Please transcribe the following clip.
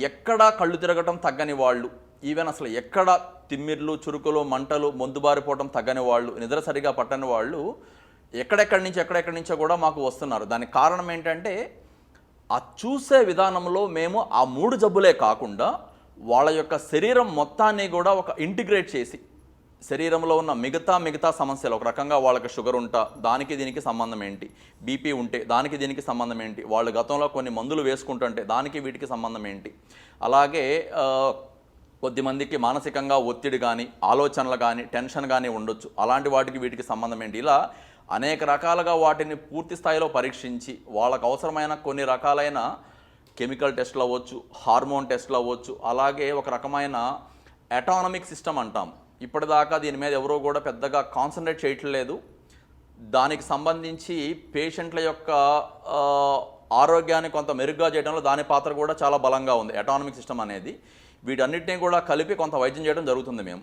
ఎక్కడా కళ్ళు తిరగటం తగ్గని వాళ్ళు, ఈవెన్ అసలు ఎక్కడ తిమ్మిర్లు, చురుకులు, మంటలు, మొందుబారిపోవటం తగ్గని వాళ్ళు, నిద్ర సరిగా పట్టని వాళ్ళు ఎక్కడెక్కడి నుంచో కూడా మాకు వస్తున్నారు. దానికి కారణం ఏంటంటే ఆ చూసే విధానంలో మేము ఆ 3 జబ్బులే కాకుండా వాళ్ళ యొక్క శరీరం మొత్తాన్ని కూడా ఒక ఇంటిగ్రేట్ చేసి, శరీరంలో ఉన్న మిగతా సమస్యలు, ఒక రకంగా వాళ్ళకి షుగర్ ఉంటా దానికి దీనికి సంబంధం ఏంటి, బీపీ ఉంటే దానికి దీనికి సంబంధం ఏంటి, వాళ్ళు గతంలో కొన్ని మందులు వేసుకుంటుంటే దానికి వీటికి సంబంధం ఏంటి, అలాగే కొద్దిమందికి మానసికంగా ఒత్తిడి కానీ, ఆలోచనలు కానీ, టెన్షన్ కానీ ఉండొచ్చు, అలాంటి వాటికి వీటికి సంబంధం ఏంటి, ఇలా అనేక రకాలుగా వాటిని పూర్తి స్థాయిలో పరీక్షించి వాళ్ళకు అవసరమైన కొన్ని రకాలైన కెమికల్ టెస్ట్లు అవ్వచ్చు, హార్మోన్ టెస్ట్లు అవ్వచ్చు, అలాగే ఒక రకమైన అటానమిక్ సిస్టమ్ అంటాం. ఇప్పటిదాకా దీని మీద ఎవరో కూడా పెద్దగా కాన్సన్ట్రేట్ చేయట్లేదు. దానికి సంబంధించి పేషెంట్ల యొక్క ఆరోగ్యాన్ని కొంత మెరుగ్గా చేయడంలో దాని పాత్ర కూడా చాలా బలంగా ఉంది, అటానమిక్ సిస్టమ్ అనేది. వీటన్నిటిని కూడా కలిపి కొంత వైద్యం చేయడం జరుగుతుంది మేము.